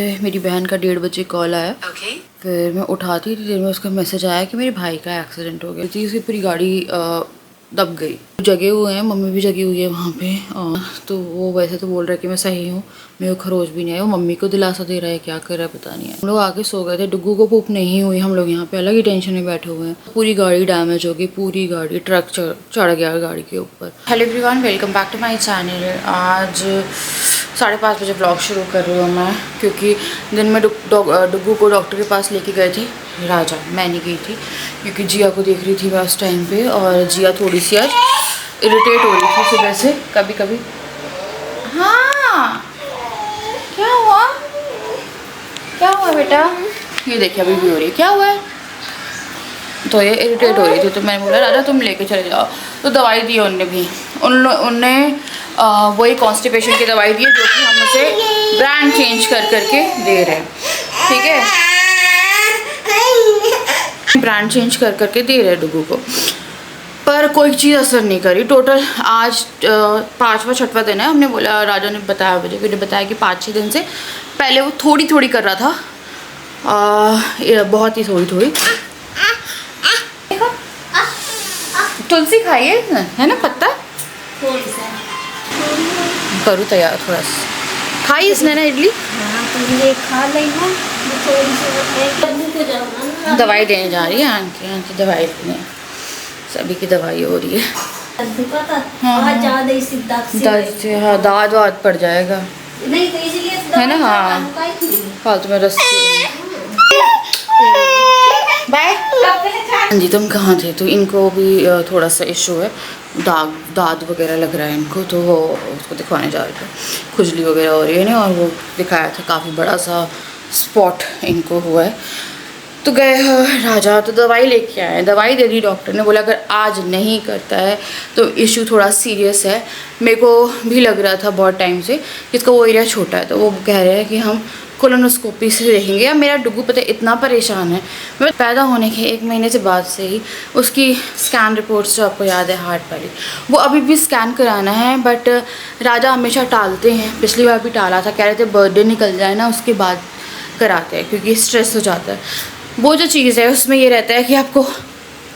मेरी बहन का 1:30 बजे कॉल आया। फिर मैं उठाती थी, देर में उसका मैसेज आया कि मेरे भाई का एक्सीडेंट हो गया थी, उसकी पूरी गाड़ी दब गई। जगे हुए हैं, मम्मी भी जगी हुई है वहाँ पे। तो वो वैसे तो बोल रहा है कि मैं सही हूँ, मेरे को खरोच भी नहीं है। वो मम्मी को दिलासा दे रहा है, क्या कर रहा है पता नहीं है। हम लोग आके सो गए थे, डुग्गू को पूप नहीं हुई। हम लोग यहाँ पे अलग ही टेंशन में बैठे हुए हैं। पूरी गाड़ी डैमेज हो गई, पूरी गाड़ी, ट्रक चढ़ गया गाड़ी के ऊपर। Hello everyone, welcome back to my channel. आज 5:30 बजे ब्लॉग शुरू कर रही हूँ मैं, क्योंकि दिन में डुग्गू को डॉक्टर के पास लेके गए थे राजा। मैं नहीं गई थी क्योंकि जिया को देख रही थी मैं उस टाइम पे, और जिया थोड़ी सी आज इरिटेट हो रही थी सुबह से कभी कभी। हाँ, क्या हुआ? क्या हुआ बेटा? ये देखिए अभी भी हो रही है। क्या हुआ है? तो ये इरिटेट हो रही थी, तो मैंने बोला राजा तुम लेके चले जाओ। तो दवाई दी उनने भी, उनने वही कॉन्स्टिपेशन की दवाई दी है, जो कि हम उसे ब्रांड चेंज कर करके दे रहे हैं। ठीक है, ब्रांड चेंज कर करके दे रहे हैं डुगू को, पर कोई चीज़ असर नहीं करी। टोटल आज 5वां-6वां दिन है। हमने बोला, राजा ने बताया, मुझे बताया कि 5-6 दिन से पहले वो थोड़ी थोड़ी कर रहा था, बहुत ही थोड़ी थोड़ी। तुलसी खाइए, है ना पत्ता? करूँ तैयार थोड़ा सा। खाई इसने ना इडली। खा लेना। दवाई देने जा रही है आंटी दवाई देने। सभी की दवाई हो रही है। हाँ, दर्द से हाँ, दाद वाद पड़ जाएगा, नहीं तो इसलिए है ना। हाँ, फालतू में रस। बाय। हाँ जी, तुम कहाँ थे? तो इनको भी थोड़ा सा इशू है, दाद वगैरह लग रहा है इनको, तो वो उसको दिखवाने जा रहे थे। खुजली वगैरह हो रही है ना, और वो दिखाया था काफ़ी बड़ा सा स्पॉट इनको हुआ है। तो गए राजा, तो दवाई लेके आए, दवाई दे दी डॉक्टर ने। बोला अगर आज नहीं करता है तो इशू थोड़ा सीरियस है। मेरे को भी लग रहा था बहुत टाइम से, इसका वो एरिया छोटा है, तो वो कह रहे हैं कि हम कोलोनोस्कोपी से देखेंगे। अब मेरा डुग्गू पता है इतना परेशान है, मैं पैदा होने के 1 महीने से बाद से ही उसकी स्कैन रिपोर्ट्स, जो आपको याद है हार्ट वाली, वो अभी भी स्कैन कराना है। बट राजा हमेशा टालते हैं, पिछली बार भी टाला था, कह रहे थे बर्थडे निकल जाए ना उसके बाद कराते हैं, क्योंकि स्ट्रेस हो जाता है। वो जो चीज़ है उसमें ये रहता है कि आपको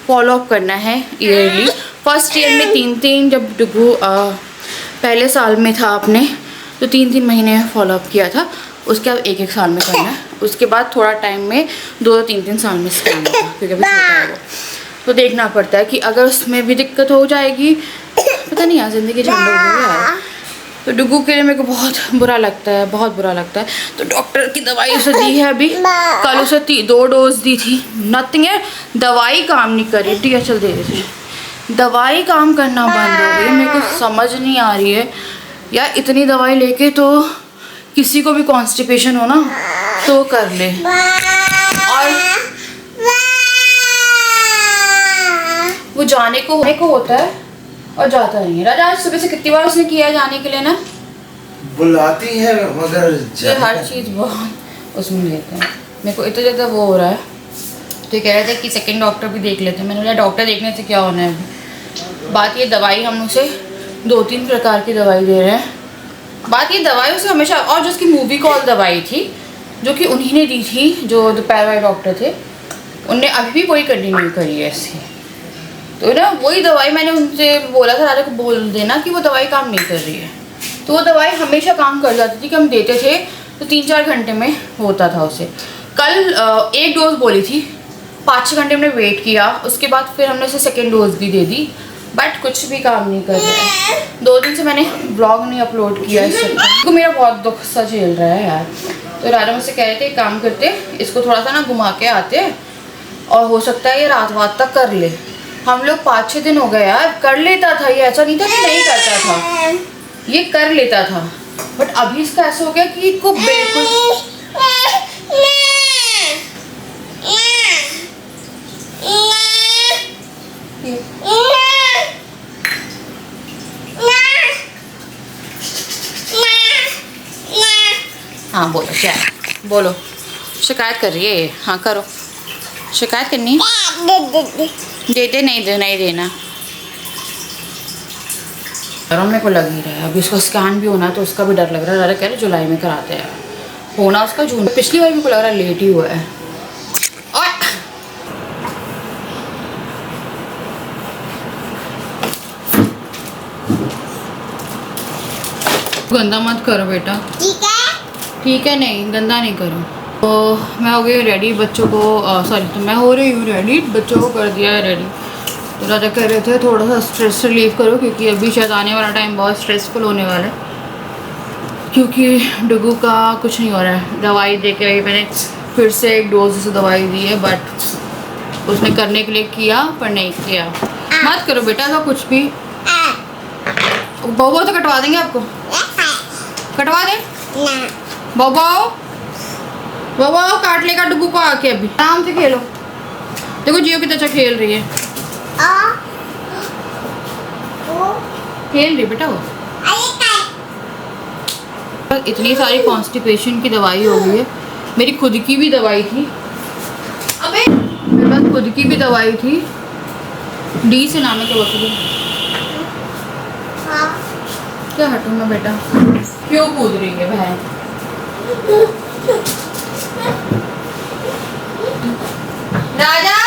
फॉलो अप करना है ईयरली। फर्स्ट ईयर में 3-3, जब डुग्गू पहले साल में था अपने, तो 3-3 महीने फॉलो अप किया था। उसके बाद 1-1 साल में करना है। उसके बाद थोड़ा टाइम में 2-3 साल में स्कैन होगा, क्योंकि अभी छोटा है वो। तो देखना पड़ता है कि अगर उसमें भी दिक्कत हो जाएगी, पता नहीं यार, ज़िंदगी झंड हो गई यार। तो डुग्गू के लिए मेरे को बहुत बुरा लगता है, बहुत बुरा लगता है। तो डॉक्टर की दवाई उसे दी है अभी, कल उसे 2 डोज दी थी, नथिंग है, दवाई काम नहीं कर रही। ठीक है, चल दे देती, दवाई काम करना बंद हो गई। मेरे को समझ नहीं आ रही है यार, इतनी दवाई लेके तो किसी को भी कॉन्स्टिपेशन हो ना तो कर ले। और वो जाने को होता है और जाता नहीं है। राजा आज सुबह से कितनी बार उसने किया है जाने के लिए ना, बुलाती है मगर ये हर चीज़ बहुत उसमें लेते हैं। मेरे को इतना ज़्यादा वो हो रहा है, तो कह रहे थे कि सेकंड डॉक्टर भी देख लेते हैं। मैंने बोला डॉक्टर देखने से क्या होना है अभी। बात ये, दवाई हम उसे 2-3 प्रकार की दवाई दे रहे हैं। बात ये, दवाई उसे हमेशा, और जो उसकी मूवी कॉल दवाई थी जो कि उन्हीं ने दी थी, जो दोपहर वाले डॉक्टर थे, उनने अभी भी वही कंटिन्यू करी है इसकी। तो ना वही दवाई मैंने उनसे बोला था, राजा को बोल देना कि वो दवाई काम नहीं कर रही है। तो वो दवाई हमेशा काम कर जाती थी कि हम देते थे तो 3-4 घंटे में होता था उसे। कल 1 डोज बोली थी, 5-6 घंटे हमने वेट किया, उसके बाद फिर हमने उसे सेकेंड डोज भी दे दी, बट कुछ भी काम नहीं कर रहा है। 2 दिन से मैंने ब्लॉग नहीं अपलोड किया इससे, तो मेरा बहुत दुख सा झेल रहा है यार। तो राजा मुझसे कह रहे थे एक काम करते, इसको थोड़ा सा ना घुमा के आते, और हो सकता है ये रात तक कर ले। हम लोग 5-6 दिन हो गए यार, कर लेता था ये, ऐसा नहीं था कि नहीं करता था, ये कर लेता था। बट अभी इसका ऐसा हो गया कि इसको बिल्कुल हाँ बोलो, क्या है? बोलो, शिकायत कर रही है ये? हाँ करो, शिकायत करनी दे दे, नहीं देना। मेरे को लग ही रहा है, अभी उसका स्कैन भी होना है, तो उसका भी डर लग रहा है। कह रहे जुलाई में कराते हैं, होना उसका जून, पिछली बार भी को लग रहा लेट ही हुआ है। और गंदा मत करो बेटा, ठीक है, नहीं गंदा नहीं करो। तो मैं हो गई रेडी, बच्चों को सॉरी, तो मैं हो रही हूँ रेडी, बच्चों को कर दिया है रेडी। तो राजा कह रहे थे थोड़ा सा स्ट्रेस रिलीव करो, क्योंकि अभी शायद आने वाला टाइम बहुत स्ट्रेसफुल होने वाला है, क्योंकि डुगू का कुछ नहीं हो रहा है। दवाई दे के मैंने फिर से एक डोज से दवाई दी है, बट उसने करने के लिए किया पर नहीं किया। मत करो बेटा तो कुछ भी, बहु तो कटवा देंगे आपको, कटवा दें बहु काट लेगा डुगू को आके। अभी आराम से खेलो, देखो जियो कितना अच्छा खेल रही है, खेल रही बेटा वो। इतनी सारी कॉन्स्टिपेशन की दवाई हो गई है, मेरी खुद की भी दवाई थी, अबे मेरे पास खुद की भी दवाई थी, डी से नाम है तो बकरी। क्या हटूँ मैं बेटा, क्यों कूद रही है बहन? राजा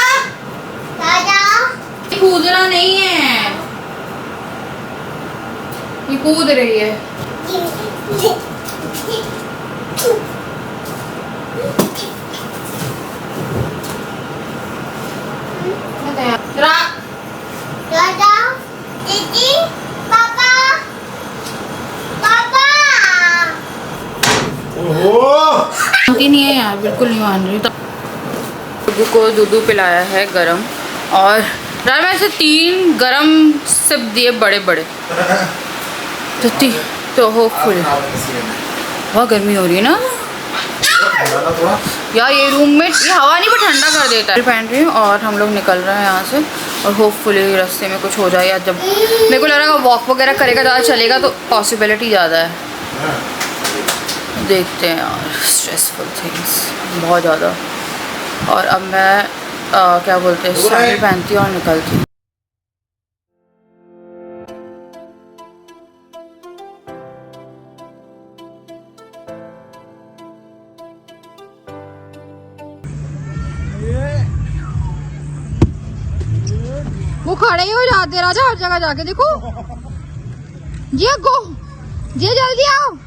कूदना नहीं है, ये कूद रही है। नहीं है यार, बिल्कुल नहीं मान रही। डुगू को दूध पिलाया है गरम, और रात में ऐसे 3 गरम सिप दिए बड़े बड़े, तो होपफुल। बहुत गर्मी हो रही है ना यार, ये रूम में ये हवा नहीं पर ठंडा कर देता है। पहन रही हूँ और हम लोग निकल रहे हैं यहाँ से, और होपफुली रास्ते में कुछ हो जाए, या जब मेरे को लग रहा है वॉक वगैरह करेगा, ज़्यादा चलेगा तो पॉसिबिलिटी ज़्यादा है। देखते हैं यार, स्ट्रेसफुल थिंग्स बहुत ज़्यादा। और अब मैं क्या बोलते हैं, साड़ी पहनती हूँ और निकलती हूँ। वो खड़े ही हो जाते राजा हर जगह जाके, देखो जी गो जी जल्दी आओ।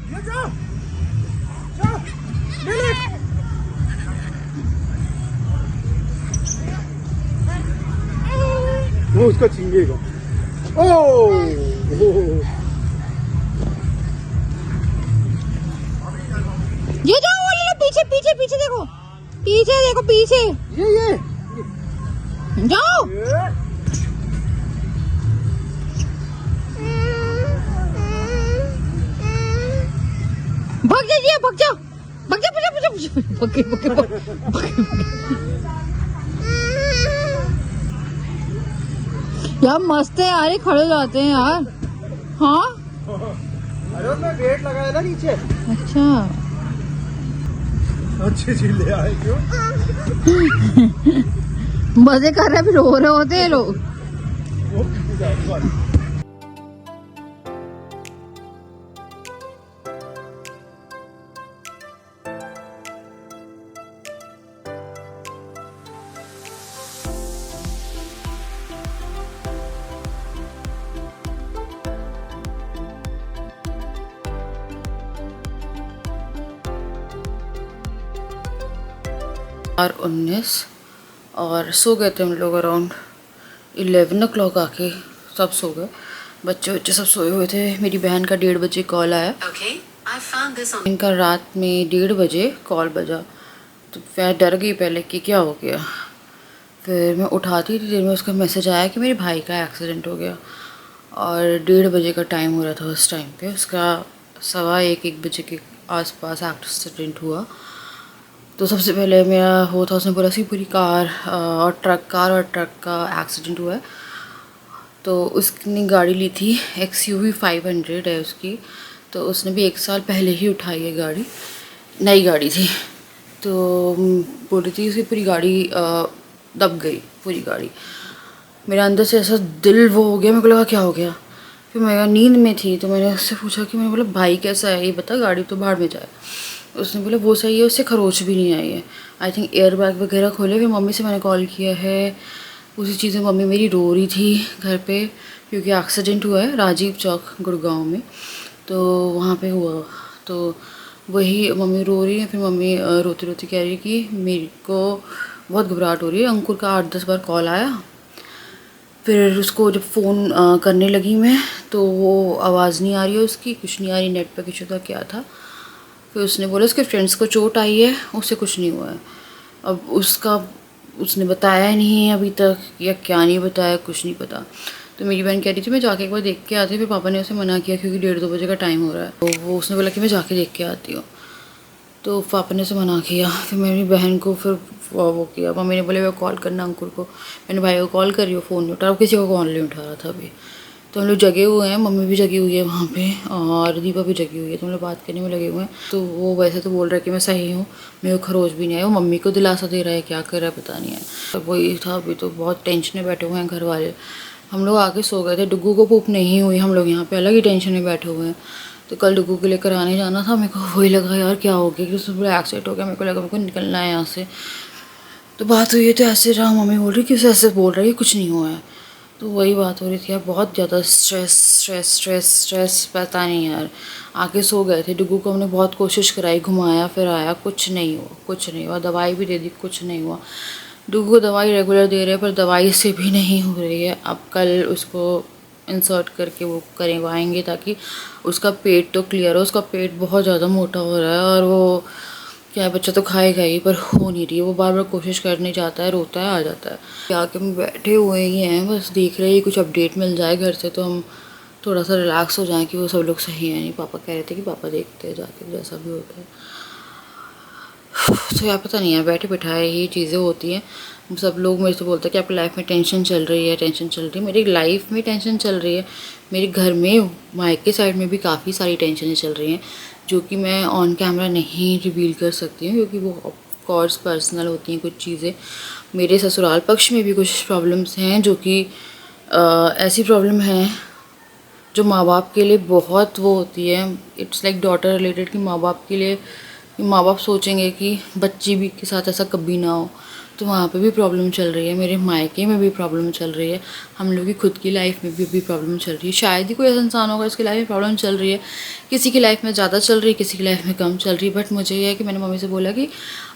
वो उसका छीनेगा। ये जाओ वाले पीछे पीछे पीछे देखो, पीछे देखो पीछे, ये जाओ। भाग जा भाग जा भाग जा यार मस्त है यार, ये खड़े हो जाते हैं यार। हाँ अरे मैं वेट लगाया ना नीचे। अच्छा अच्छी चीज ले आए क्यों? मजे कर रहे हैं, फिर रो रहे होते हैं लोग। और 19 और सो गए थे हम लोग अराउंड 11 o'clock आके, सब सो गए, बच्चे सब सोए हुए थे। मेरी बहन का 1:30 बजे कॉल आया। इनका रात में 1:30 बजे कॉल बजा, तो मैं डर गई पहले कि क्या हो गया। फिर मैं उठाती थी, देर में उसका मैसेज आया कि मेरे भाई का एक्सीडेंट हो गया, और 1:30 बजे का टाइम हो रहा था उस टाइम पे। उसका 1:15-1 बजे के आसपास एक्सीडेंट हुआ। तो सबसे पहले मेरा वो था, उसने बोला सी पूरी कार और ट्रक का एक्सीडेंट हुआ है। तो उसने गाड़ी ली थी, XUV 500 है उसकी, तो उसने भी 1 साल पहले ही उठाई है गाड़ी, नई गाड़ी थी। तो बोल रही थी उसकी पूरी गाड़ी दब गई, पूरी गाड़ी। मेरे अंदर से ऐसा दिल वो हो गया, मेरे को लगा क्या हो गया। फिर मैं नींद में थी, तो मैंने उससे पूछा कि, मैंने बोला भाई कैसा है ये बता, गाड़ी तो बाहर में जाए। उसने बोला वो सही है, उससे खरोच भी नहीं आई है। आई थिंक एयर बैग वगैरह खोले। फिर मम्मी से मैंने कॉल किया है, उसी चीज़ में मम्मी मेरी रो रही थी घर पे, क्योंकि एक्सीडेंट हुआ है राजीव चौक गुड़गांव में, तो वहाँ पे हुआ। तो वही मम्मी रो रही है। फिर मम्मी रोती रोती कह रही है कि मेरे को बहुत घबराहट हो रही है। अंकुर का 8-10 बार कॉल आया, फिर उसको जब फ़ोन करने लगी मैं तो वो आवाज़ नहीं आ रही है उसकी, कुछ नहीं आ रही, नेट पर कुछ था क्या था। फिर उसने बोला उसके फ्रेंड्स को चोट आई है, उससे कुछ नहीं हुआ है। अब उसने बताया ही नहीं है अभी तक, या क्या नहीं बताया, कुछ नहीं पता। तो मेरी बहन कह रही थी मैं जाके एक बार देख के आती हूँ। फिर पापा ने उसे मना किया क्योंकि 1:30-2 बजे का टाइम हो रहा है। तो वो उसने बोला कि मैं जाके देख के आती हूँ, तो पापा ने उसे मना किया। फिर मेरी बहन को फिर वो किया, मम्मी ने बोले वो कॉल करना अंकुर को। मैंने भाई को कॉल करी, वो फ़ोन नहीं उठा रहा, किसी को कॉल नहीं उठा रहा था अभी। तो हम लोग जगे हुए हैं, मम्मी भी जगी हुई है वहाँ पे और दीपा भी जगी हुई है, तो हम लोग बात करने में लगे हुए हैं। तो वो वैसे तो बोल रहा है कि मैं सही हूँ, मेरे को खरोच भी नहीं आया। वो मम्मी को दिलासा दे रहा है, क्या कर रहा है पता नहीं है। तो वही था, अभी तो बहुत टेंशन में बैठे हुए हैं घर वाले। हम लोग आके सो गए थे, डुग्गू को पूप नहीं हुई, हम लोग यहाँ पे अलग ही टेंशन में बैठे हुए हैं। तो कल डुग्गू के लेकर आने जाना था, मेरे को वही लगा यार क्या हो गया कि उसमें पूरा एक्सीडेंट हो गया। मेरे को लगा मेरे को निकलना है यहाँ से। तो बात हुई है तो ऐसे रहा, मम्मी बोल रही कि उसे ऐसे बोल रही है कुछ नहीं हुआ है। तो वही बात हो रही थी यार, बहुत ज़्यादा स्ट्रेस स्ट्रेस स्ट्रेस स्ट्रेस, पता नहीं यार। आके सो गए थे, डुग्गू को हमने बहुत कोशिश कराई, घुमाया फिर आया, कुछ नहीं हुआ, कुछ नहीं हुआ। दवाई भी दे दी, कुछ नहीं हुआ। डुग्गू को दवाई रेगुलर दे रहे हैं पर दवाई से भी नहीं हो रही है। अब कल उसको इंसर्ट करके वो करवाएंगे ताकि उसका पेट तो क्लियर हो। उसका पेट बहुत ज़्यादा मोटा हो रहा है और वो क्या है, बच्चा तो खाएगा ही पर हो नहीं रही है। वो बार बार कोशिश करने जाता है, रोता है, आ जाता है। क्या कि हम बैठे हुए ही हैं, बस देख रहे हैं कुछ अपडेट मिल जाए घर से तो हम थोड़ा सा रिलैक्स हो जाएं कि वो सब लोग सही हैं। नहीं, पापा कह रहे थे कि पापा देखते हैं जाके जैसा भी होता है। तो यार पता नहीं है, बैठे बिठाए ही चीज़ें होती हैं। सब लोग मेरे से बोलते हैं कि आपकी लाइफ में टेंशन चल रही है, टेंशन चल रही है। मेरी लाइफ में टेंशन चल रही है, मेरे घर में मायके साइड में भी काफ़ी सारी टेंशनें चल रही हैं जो कि मैं ऑन कैमरा नहीं रिवील कर सकती हूँ क्योंकि वो ऑफकोर्स पर्सनल होती हैं कुछ चीज़ें। मेरे ससुराल पक्ष में भी कुछ प्रॉब्लम्स हैं जो कि ऐसी प्रॉब्लम है जो माँ बाप के लिए बहुत वो होती है। इट्स लाइक डॉटर रिलेटेड कि माँ बाप के लिए, माँ बाप सोचेंगे कि बच्ची भी के साथ ऐसा कभी ना हो। तो वहाँ पे भी प्रॉब्लम चल रही है, मेरे मायके में भी प्रॉब्लम चल रही है, हम लोग की खुद की लाइफ में भी प्रॉब्लम चल रही है। शायद ही कोई ऐसा इंसान होगा जिसकी लाइफ में प्रॉब्लम चल रही है। किसी की लाइफ में ज़्यादा चल रही है, किसी की लाइफ में कम चल रही है। बट मुझे ये है कि मैंने मम्मी से बोला कि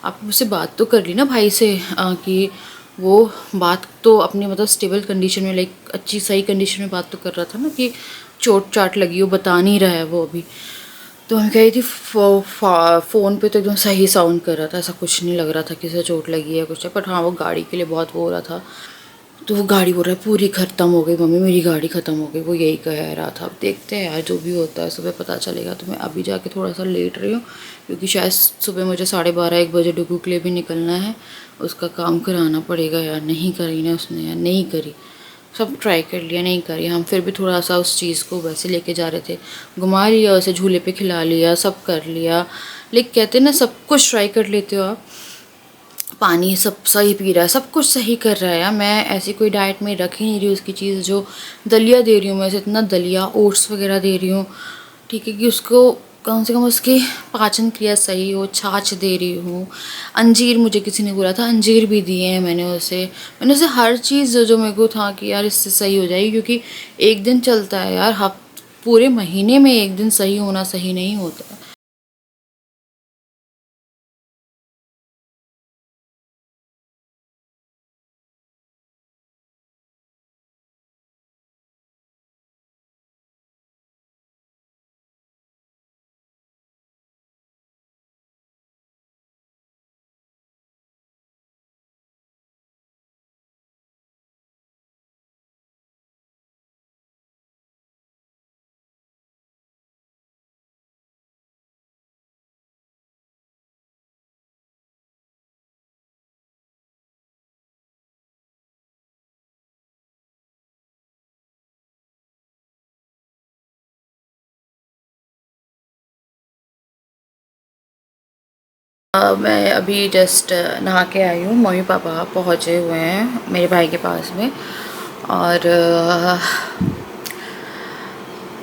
आप मुझसे बात तो कर ली ना भाई से, कि वो बात तो अपनी मतलब स्टेबल कंडीशन में, लाइक अच्छी सही कंडीशन में बात तो कर रहा था ना, कि चोट चाट लगी हो, बता नहीं रहा है वो अभी। तो हम कह रही थी फ़ोन पे तो एकदम सही साउंड कर रहा था, ऐसा कुछ नहीं लग रहा था कि उसे चोट लगी है कुछ है। बट हाँ, वो गाड़ी के लिए बहुत वो हो रहा था। तो वो गाड़ी बोल रहा है पूरी ख़त्म हो गई मम्मी, मेरी गाड़ी ख़त्म हो गई, वो यही कह रहा था। अब देखते हैं यार, जो भी होता है सुबह पता चलेगा। तो मैं अभी जाके थोड़ा सा लेट रही हूँ क्योंकि शायद सुबह मुझे 12:30-1 बजे डुगू के लिए भी निकलना है, उसका काम कराना पड़ेगा यार। नहीं करी ना उसने यार, नहीं करी, सब ट्राई कर लिया, नहीं करी। हम फिर भी थोड़ा सा उस चीज़ को वैसे लेके जा रहे थे, घुमा लिया उसे, झूले पे खिला लिया, सब कर लिया। लेकिन कहते हैं ना, सब कुछ ट्राई कर लेते हो आप, पानी सब सही पी रहा है, सब कुछ सही कर रहा है यार। मैं ऐसी कोई डाइट में रख ही नहीं रही उसकी चीज़। जो दलिया दे रही हूँ मैं उसे, इतना दलिया ओट्स वगैरह दे रही हूँ, ठीक है, कि उसको कम से कम उसकी पाचन क्रिया सही हो। छाछ दे रही हूँ, अंजीर मुझे किसी ने बोला था, अंजीर भी दिए हैं मैंने उसे हर चीज़ जो मेरे को था कि यार इससे सही हो जाएगी। क्योंकि एक दिन चलता है यार, पूरे महीने में एक दिन सही होना सही नहीं होता है। मैं अभी जस्ट नहा के आई हूँ, मम्मी पापा पहुँचे हुए हैं मेरे भाई के पास में। और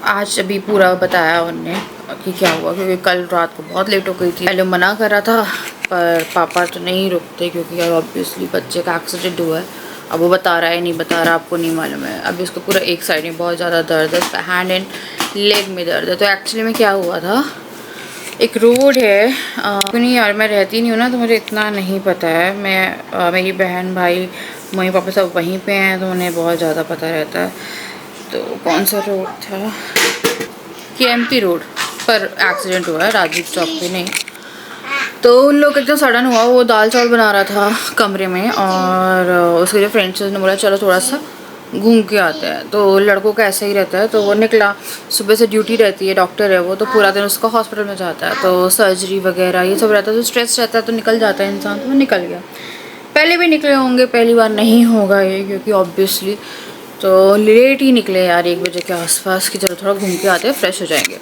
आज अभी पूरा बताया उनने कि क्या हुआ, क्योंकि कल रात को बहुत लेट हो गई थी। पहले मना करा था पर पापा तो नहीं रुकते, क्योंकि यार ऑब्वियसली बच्चे का एक्सीडेंट हुआ है। अब वो बता रहा है नहीं बता रहा आपको नहीं मालूम है। अभी उसको पूरा एक साइड में बहुत ज़्यादा दर्द है, उसका हैंड एंड लेग में दर्द है। तो एक्चुअली में क्या हुआ था, एक रोड है नहीं यार, मैं रहती नहीं हूँ ना तो मुझे इतना नहीं पता है। मैं मेरी बहन भाई मम्मी पापा सब वहीं पे हैं तो उन्हें बहुत ज़्यादा पता रहता है। तो कौन सा रोड था, KMP रोड पर एक्सीडेंट हुआ है, राजीव चौक पे नहीं। तो उन लोग एकदम सडन हुआ, वो दाल चावल बना रहा था कमरे में और उसके जो फ्रेंड्स ने बोला चलो थोड़ा सा घूम के आते हैं। तो लड़कों का ऐसा ही रहता है, तो वो निकला। सुबह से ड्यूटी रहती है, डॉक्टर है वो, तो पूरा दिन उसका हॉस्पिटल में जाता है, तो सर्जरी वगैरह ये सब रहता है, तो स्ट्रेस रहता है, तो निकल जाता है इंसान। तो वो निकल गया। पहले भी निकले होंगे, पहली बार नहीं होगा ये, क्योंकि ऑब्वियसली तो लेट ही निकले यार 1 बजे के आसपास कि चलो थोड़ा घूम के आते हैं, फ्रेश हो जाएंगे।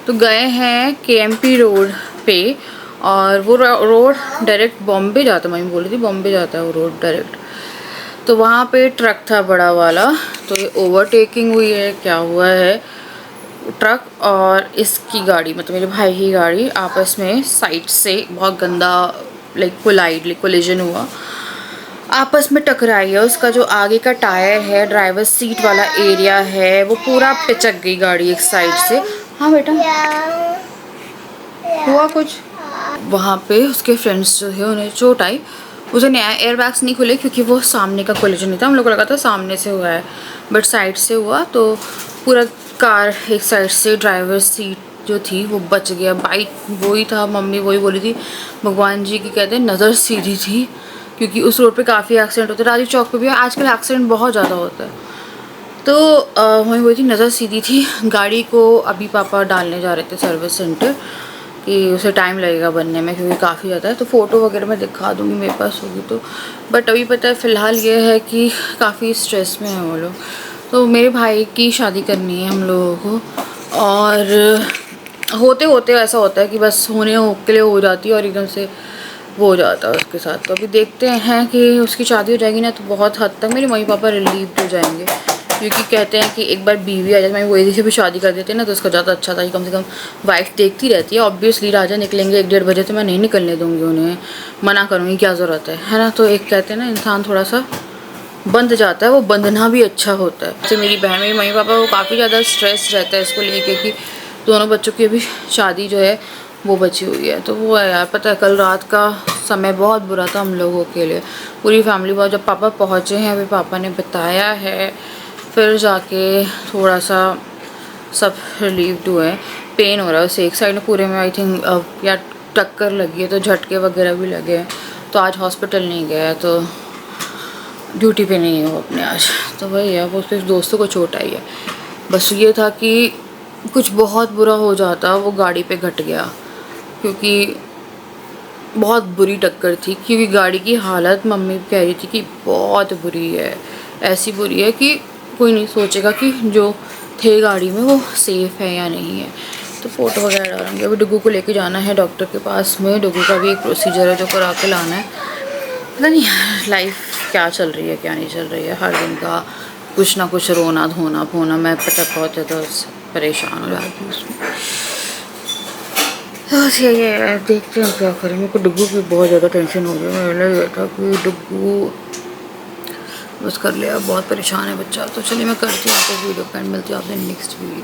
तो गए हैं KMP रोड पे, और वो रोड डायरेक्ट बॉम्बे जाता है। मम्मी बोली थी बॉम्बे जाता है वो रोड डायरेक्ट। तो वहाँ पे ट्रक था बड़ा वाला, तो ये ओवरटेकिंग हुई है, क्या हुआ है, ट्रक और इसकी गाड़ी मतलब मेरे भाई की गाड़ी आपस में साइड से बहुत गंदा कोलिजन हुआ, आपस में टकराई है। उसका जो आगे का टायर है, ड्राइवर सीट वाला एरिया है, वो पूरा पिचक गई गाड़ी एक साइड से। हाँ बेटा हुआ कुछ? वहाँ पे उसके फ्रेंड्स जो है उन्हें चोट आई। उसे नया एयर बैग्स नहीं खुले क्योंकि वो सामने का कोलिजन नहीं था। हम लोग को लगा था सामने से हुआ है, बट साइड से हुआ। तो पूरा कार एक साइड से, ड्राइवर सीट जो थी वो बच गया। बाइक वही था, मम्मी वही बोली थी भगवान जी की कहते हैं नज़र सीधी थी, क्योंकि उस रोड पे काफ़ी एक्सीडेंट होते हैं। राजीव चौक पे भी आजकल एक्सीडेंट बहुत ज़्यादा होता है। तो मम्मी बोली थी नज़र सीधी थी। गाड़ी को अभी पापा डालने जा रहे थे सर्विस सेंटर, कि उसे टाइम लगेगा बनने में क्योंकि काफ़ी ज़्यादा है। तो फ़ोटो वगैरह मैं दिखा दूँगी मेरे पास होगी तो। बट अभी पता है फ़िलहाल ये है कि काफ़ी स्ट्रेस में है वो लोग। तो मेरे भाई की शादी करनी है हम लोगों को, और होते होते ऐसा होता है कि बस होने के लिए हो जाती है और एकदम से वो हो जाता है उसके साथ। तो अभी देखते हैं कि उसकी शादी हो जाएगी ना, तो बहुत हद तक मेरे मम्मी पापा रिलीव्ड हो जाएंगे, क्योंकि कहते हैं कि एक बार बीवी आ जाए। मैं वही से भी शादी कर देते हैं ना तो उसका ज़्यादा अच्छा था कि कम से कम वाइफ देखती रहती है। ऑब्वियसली राजा निकलेंगे 1-1.5 बजे, तो मैं नहीं निकलने दूँगी उन्हें, मना करूँगी क्या ज़रूरत है ना। तो एक कहते हैं ना इंसान थोड़ा सा बंध जाता है, वो बंधना भी अच्छा होता है। जैसे मेरी बहन मेरे मम्मी पापा को काफ़ी ज़्यादा स्ट्रेस रहता है इसको लेके कि दोनों बच्चों की अभी शादी जो है वो बची हुई है। तो वो है यार, पता है कल रात का समय बहुत बुरा था हम लोगों के लिए, पूरी फैमिली। बहुत जब पापा पहुँचे हैं अभी पापा ने बताया है, फिर जाके थोड़ा सा सब रिलीव्ड हुए। पेन हो रहा है उसे एक साइड में पूरे में, आई थिंक या टक्कर लगी है तो झटके वगैरह भी लगे हैं। तो आज हॉस्पिटल नहीं गया, तो ड्यूटी पे नहीं है वो अपने आज। तो वही है, वो उसके दोस्तों को चोट आई है। बस ये था कि कुछ बहुत बुरा हो जाता, वो गाड़ी पे घट गया, क्योंकि बहुत बुरी टक्कर थी। क्योंकि गाड़ी की हालत मम्मी कह रही थी कि बहुत बुरी है, ऐसी बुरी है कि कोई नहीं सोचेगा कि जो थे गाड़ी में वो सेफ़ है या नहीं है। तो फ़ोटो वगैरह डालेंगे। अभी डुगू को लेके जाना है डॉक्टर के पास में। डुगू का भी एक प्रोसीजर है जो करा के लाना है। पता नहीं लाइफ क्या चल रही है क्या नहीं चल रही है, हर दिन का कुछ ना कुछ रोना धोना फोना। मैं पता बहुत ज़्यादा परेशान हो जाती हूँ उसमें। बस यही है, देखते हैं क्या करें। मेरे को डुगू की बहुत ज़्यादा टेंशन हो रही है। मैंने ये था कि डुगू बस कर लिया, बहुत परेशान है बच्चा। तो चलिए मैं करती हूँ आपको वीडियो, मिलती हूँ आपसे नेक्स्ट वीडियो।